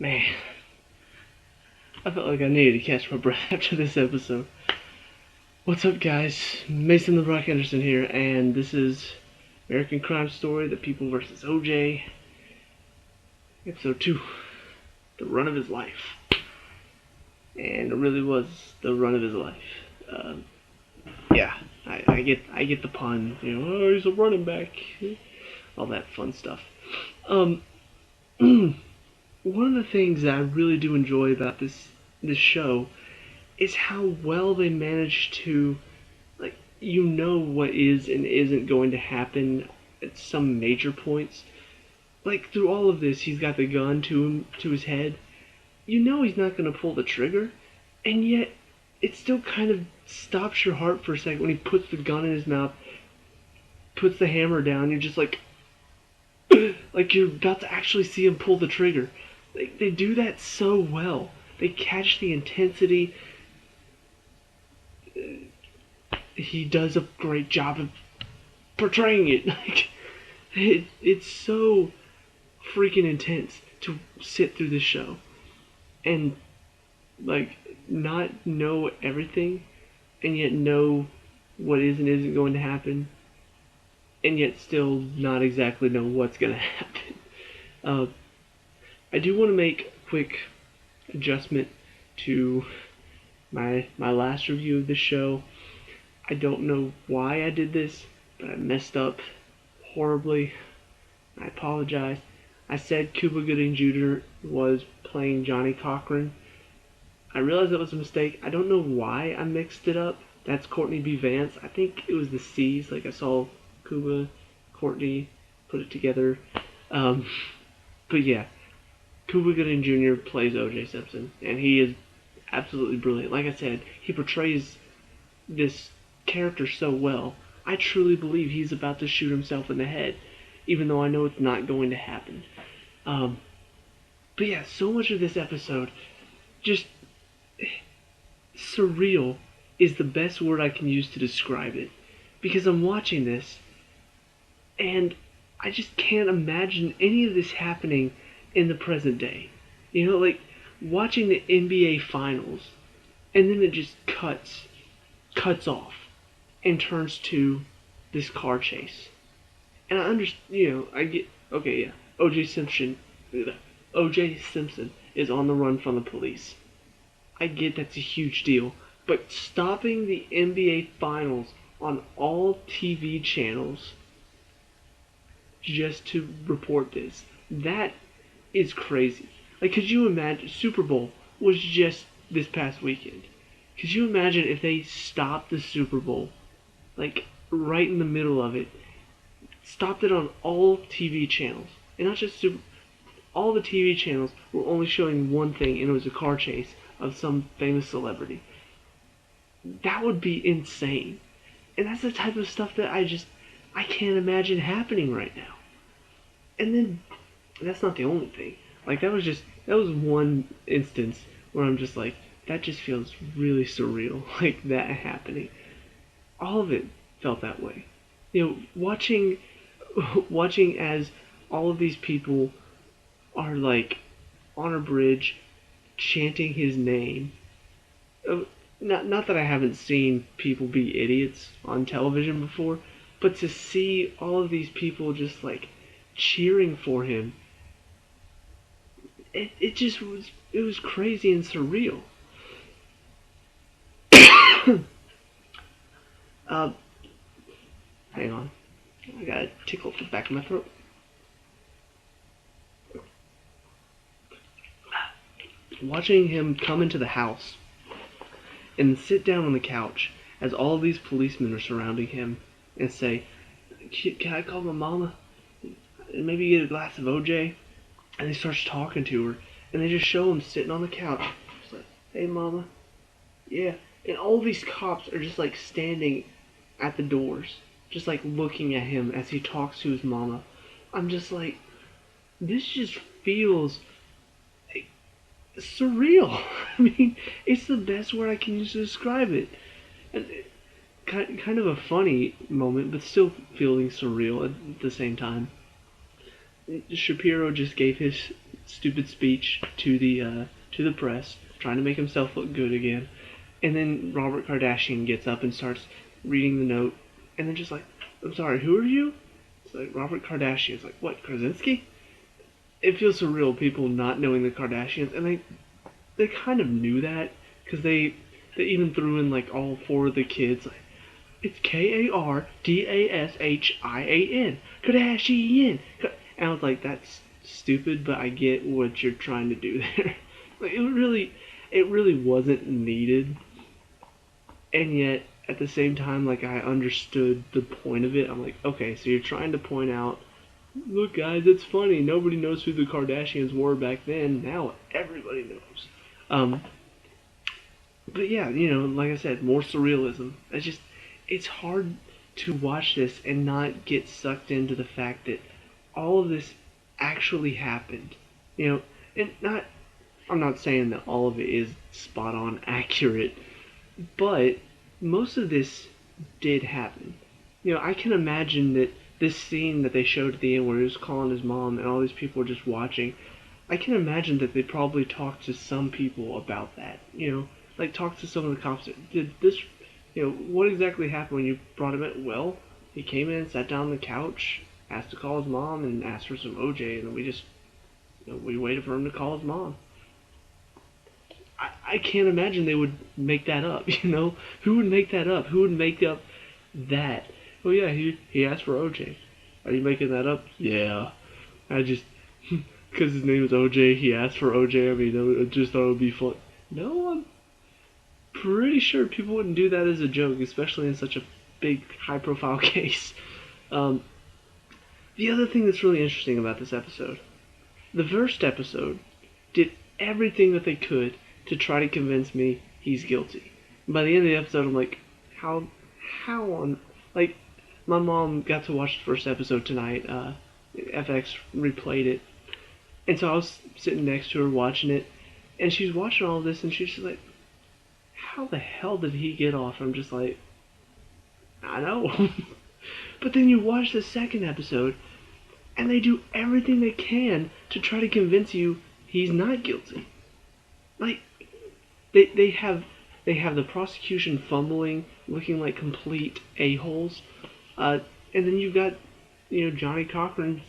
Man, I felt like I needed to catch my breath after this episode. What's up, guys? Mason the Rock Henderson here, and this is American Crime Story: The People vs. OJ, Episode 2, The Run of His Life. And it really was the run of his life. Yeah, I get the pun. Oh, he's a running back. All that fun stuff. One of the things that I really do enjoy about this show is how well they manage to, like, what is and isn't going to happen at some major points. Like, through all of this, he's got the gun to his head. He's not going to pull the trigger, and yet it still kind of stops your heart for a second when he puts the gun in his mouth, puts the hammer down. You're just like you're about to actually see him pull the trigger. They do that so well. They catch the intensity. He does a great job of portraying it. It's so freaking intense to sit through this show and not know everything, and yet know what is and isn't going to happen, and yet still not exactly know what's going to happen. I do want to make a quick adjustment to my last review of the show. I don't know why I did this, but I messed up horribly. I apologize. I said Cuba Gooding Jr. was playing Johnnie Cochran. I realized that was a mistake. I don't know why I mixed it up. That's Courtney B. Vance. I think it was the C's. I saw Cuba, Courtney, put it together. But yeah, Cuba Gooding Jr. plays O.J. Simpson, and he is absolutely brilliant. Like I said, he portrays this character so well. I truly believe he's about to shoot himself in the head, even though I know it's not going to happen. But yeah, so much of this episode, just surreal is the best word I can use to describe it. Because I'm watching this, and I just can't imagine any of this happening in the present day. Watching the NBA Finals, and then it just cuts off, and turns to this car chase. And I understand, I get, okay, yeah, O.J. Simpson is on the run from the police. I get that's a huge deal, but stopping the NBA Finals on all TV channels just to report this, that is crazy. Could you imagine, Super Bowl was just this past weekend. Could you imagine if they stopped the Super Bowl, right in the middle of it, stopped it on all TV channels, and not just all the TV channels were only showing one thing, and it was a car chase of some famous celebrity. That would be insane. And that's the type of stuff that I can't imagine happening right now. And then, that's not the only thing. That was one instance where I'm just like, that just feels really surreal, that happening. All of it felt that way. Watching as all of these people are on a bridge chanting his name. Not that I haven't seen people be idiots on television before, but to see all of these people just cheering for him, it was crazy and surreal. Hang on. I got a tickle at the back of my throat. Watching him come into the house and sit down on the couch as all these policemen are surrounding him and say, "Can I call my mama? And maybe get a glass of OJ?" And he starts talking to her, and they just show him sitting on the couch. Just like, "Hey, mama." Yeah. And all these cops are just standing at the doors, just looking at him as he talks to his mama. I'm just like, this just feels surreal. I mean, it's the best word I can use to describe it. And kind of a funny moment, but still feeling surreal at the same time. Shapiro just gave his stupid speech to the press, trying to make himself look good again. And then Robert Kardashian gets up and starts reading the note, and then just like, I'm sorry, who are you? It's like Robert Kardashian. It's like, what, Krasinski? It feels surreal, people not knowing the Kardashians, and they kind of knew that, because they even threw in like all four of the kids. Like, it's Kardashian, Kardashian. And I was like, that's stupid, but I get what you're trying to do there. Like, it really wasn't needed, and yet at the same time, like, I understood the point of it. I'm like, okay, so you're trying to point out, look guys, it's funny, nobody knows who the Kardashians were back then, now everybody knows. But yeah, like I said, more surrealism. It's hard to watch this and not get sucked into the fact that all of this actually happened. And I'm not saying that all of it is spot on accurate, but most of this did happen. I can imagine that this scene that they showed at the end where he was calling his mom and all these people were just watching, I can imagine that they probably talked to some people about that. Like talked to some of the cops. Did this, what exactly happened when you brought him in? Well, he came in, sat down on the couch, asked to call his mom, and asked for some OJ, and then we just, we waited for him to call his mom. I can't imagine they would make that up, Who would make that up? Who would make up that? Oh yeah, he asked for OJ. Are you making that up? Yeah. I just, because his name is OJ, he asked for OJ. I mean, I just thought it would be fun. No, I'm pretty sure people wouldn't do that as a joke, especially in such a big, high-profile case. The other thing that's really interesting about this episode, the first episode did everything that they could to try to convince me he's guilty. And by the end of the episode, I'm like, how on, like, my mom got to watch the first episode tonight. FX replayed it, and so I was sitting next to her watching it, and she's watching all of this, and she's just like, how the hell did he get off? I'm just like, I know. But then you watch the second episode, and they do everything they can to try to convince you he's not guilty. Like, they have the prosecution fumbling, looking like complete a-holes, and then you've got, Johnnie Cochran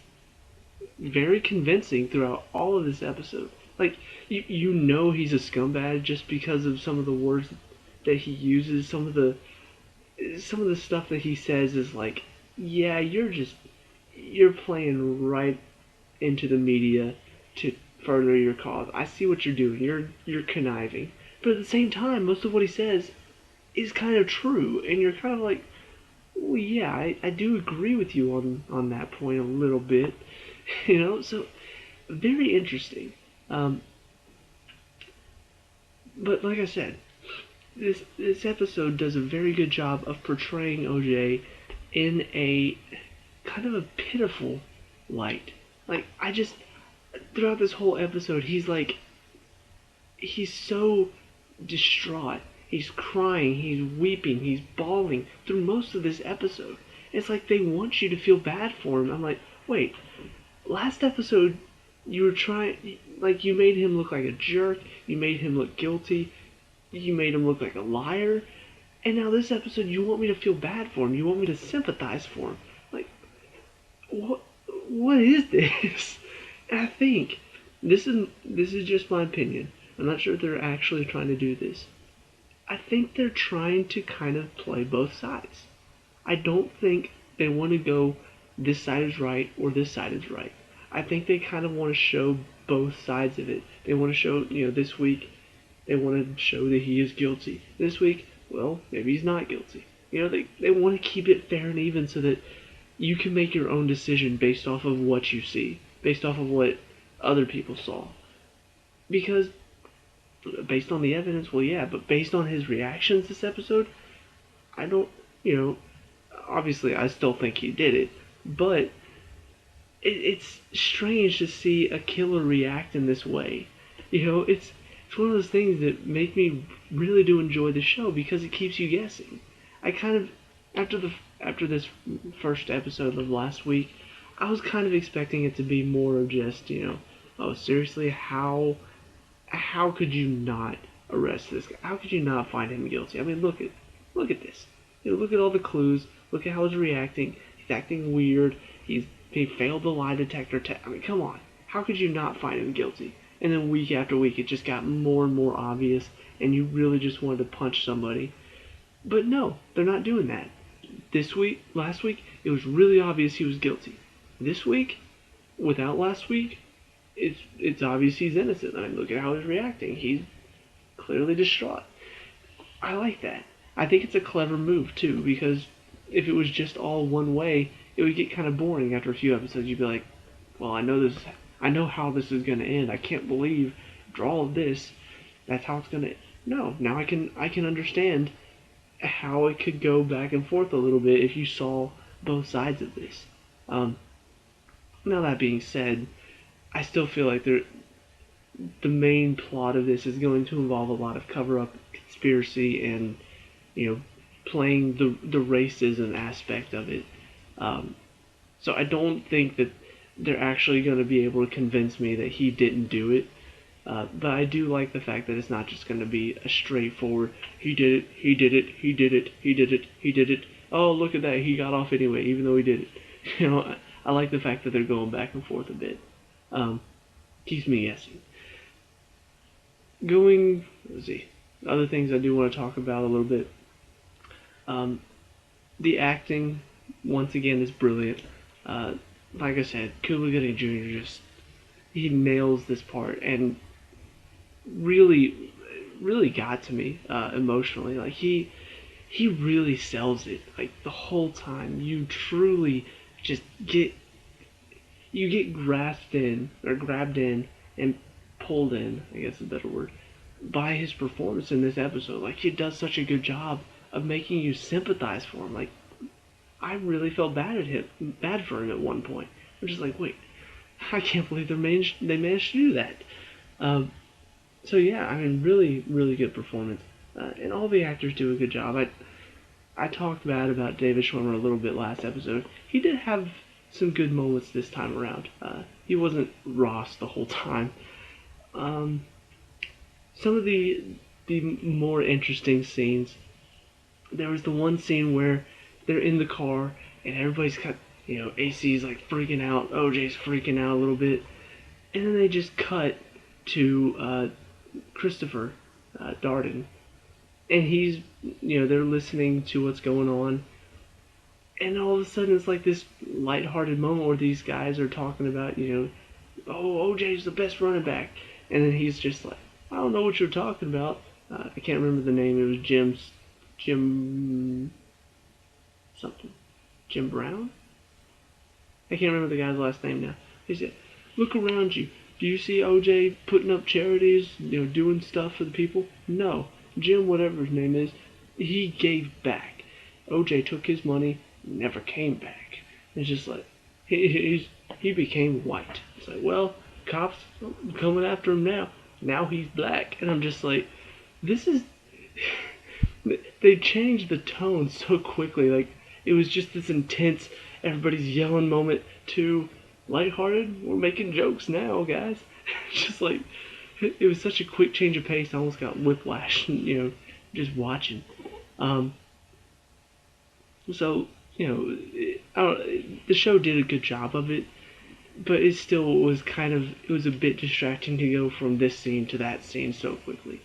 very convincing throughout all of this episode. Like, he's a scumbag just because of some of the words that he uses, some of the stuff that he says is like, yeah, you're playing right into the media to further your cause. I see what you're doing. You're conniving. But at the same time, most of what he says is kind of true, and you're kind of like, well, yeah, I do agree with you on that point a little bit, so very interesting. But like I said, this episode does a very good job of portraying OJ in a kind of a pitiful light. Like, throughout this whole episode, he's so distraught. He's crying, he's weeping, he's bawling through most of this episode. It's like they want you to feel bad for him. I'm like, wait, last episode you were trying, like, you made him look like a jerk, you made him look guilty, you made him look like a liar, and now this episode you want me to feel bad for him, you want me to sympathize for him. Like, what is this? And I think, this is just my opinion, I'm not sure if they're actually trying to do this. I think they're trying to kind of play both sides. I don't think they want to go, this side is right or this side is right. I think they kind of want to show both sides of it. They want to show, this week, they want to show that he is guilty. This week, well, maybe he's not guilty. They want to keep it fair and even so that you can make your own decision based off of what you see, based off of what other people saw. Because, based on the evidence, well, yeah, but based on his reactions this episode, I don't, obviously I still think he did it, but it's strange to see a killer react in this way. It's one of those things that make me really do enjoy the show because it keeps you guessing. I kind of, after this first episode of last week, I was kind of expecting it to be more of just, oh, seriously, how could you not arrest this guy? How could you not find him guilty? I mean, look at this. Look at all the clues. Look at how he's reacting. He's acting weird. He failed the lie detector test. I mean, come on. How could you not find him guilty? And then week after week, it just got more and more obvious, and you really just wanted to punch somebody. But no, they're not doing that. Last week, it was really obvious he was guilty. This week, without last week, it's obvious he's innocent. I mean, look at how he's reacting. He's clearly distraught. I like that. I think it's a clever move too, because if it was just all one way, it would get kind of boring after a few episodes. You'd be like, well, I know how this is going to end. I can't believe after all of this, that's how it's going to. No, now I can understand how it could go back and forth a little bit if you saw both sides of this. Now that being said, I still feel like the main plot of this is going to involve a lot of cover-up, conspiracy, and playing the racism aspect of it. So I don't think that they're actually going to be able to convince me that he didn't do it. But I do like the fact that it's not just going to be a straightforward, he did it, he did it, he did it, he did it, he did it. Oh, look at that, he got off anyway, even though he did it. I like the fact that they're going back and forth a bit. Keeps me guessing. Let's see, other things I do want to talk about a little bit. The acting, once again, is brilliant. Like I said, Cuba Gooding Jr. he nails this part and really, really got to me emotionally. Like he really sells it. Like the whole time, you truly just get grasped in or grabbed in and pulled in, I guess is a better word, by his performance in this episode. Like he does such a good job of making you sympathize for him. Like I really felt bad for him at one point. I'm just like, wait, I can't believe they managed to do that. So yeah, I mean, really, really good performance, and all the actors do a good job. I talked bad about David Schwimmer a little bit last episode. He did have some good moments this time around. He wasn't Ross the whole time. Some of the more interesting scenes. There was the one scene where they're in the car and everybody's got, AC's like freaking out, OJ's freaking out a little bit, and then they just cut to Christopher Darden, and he's, they're listening to what's going on, and all of a sudden it's like this lighthearted moment where these guys are talking about, oh, OJ's the best running back, and then he's just like, I don't know what you're talking about. I can't remember the name. It was Jim something. Jim Brown? I can't remember the guy's last name now. He said, look around you. Do you see OJ putting up charities, doing stuff for the people? No. Jim, whatever his name is, he gave back. OJ took his money, never came back. It's just like, he became white. It's like, well, cops coming after him now. Now he's black. And I'm just like, this is... They changed the tone so quickly. Like, it was just this intense, everybody's yelling moment to lighthearted, we're making jokes now, guys. Just like, it was such a quick change of pace, I almost got whiplash, just watching. So, the show did a good job of it, but it still was it was a bit distracting to go from this scene to that scene so quickly.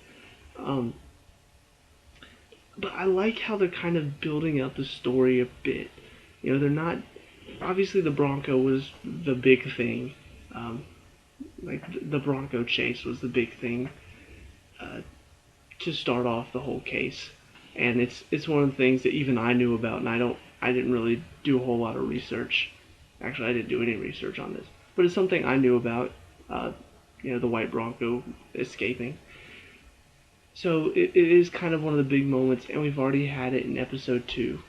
But I like how they're kind of building out the story a bit. They're not... Obviously, the Bronco was the big thing. The Bronco chase was the big thing to start off the whole case. And it's one of the things that even I knew about, and I didn't really do a whole lot of research. Actually, I didn't do any research on this. But it's something I knew about, the white Bronco escaping. So it is kind of one of the big moments, and we've already had it in episode 2.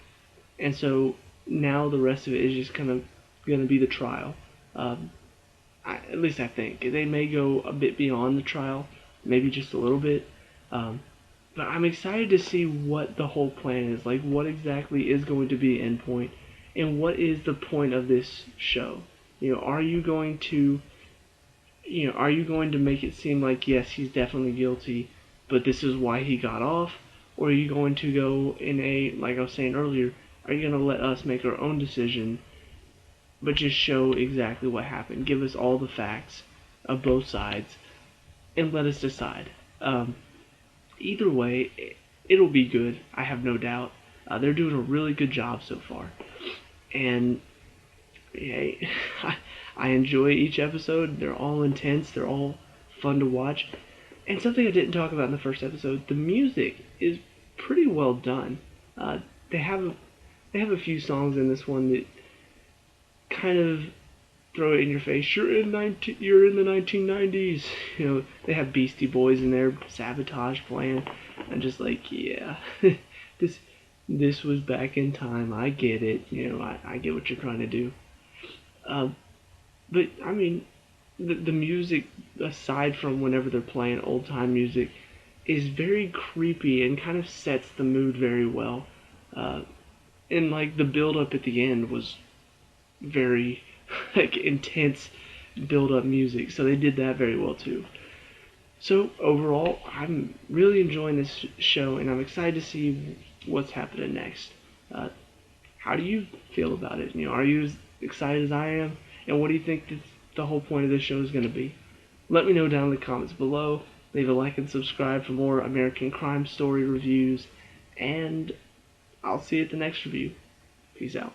And so now the rest of it is just kind of going to be the trial. At least I think. They may go a bit beyond the trial, maybe just a little bit. But I'm excited to see what the whole plan is. Like, what exactly is going to be endpoint, and what is the point of this show? Are you going to are you going to make it seem like, yes, he's definitely guilty, but this is why he got off? Or are you going to go in a, like I was saying earlier, are you going to let us make our own decision, but just show exactly what happened? Give us all the facts of both sides and let us decide. Either way, it'll be good, I have no doubt. They're doing a really good job so far. And yeah, I enjoy each episode. They're all intense. They're all fun to watch. And something I didn't talk about in the first episode, the music is pretty well done. Uh, they have a few songs in this one that kind of throw it in your face. You're in the 1990s. They have Beastie Boys in there, Sabotage playing, and just like, yeah, this this was back in time. I get it. I get what you're trying to do. Uh, but I mean, the music, aside from whenever they're playing old time music, is very creepy and kind of sets the mood very well. Uh, and like the build up at the end was very like intense build up music, so they did that very well too. So overall, I'm really enjoying this show, and I'm excited to see what's happening next. Uh, how do you feel about it? Are you as excited as I am? And what do you think the whole point of this show is going to be? Let me know down in the comments below. Leave a like and subscribe for more American Crime Story reviews, and I'll see you at the next review. Peace out.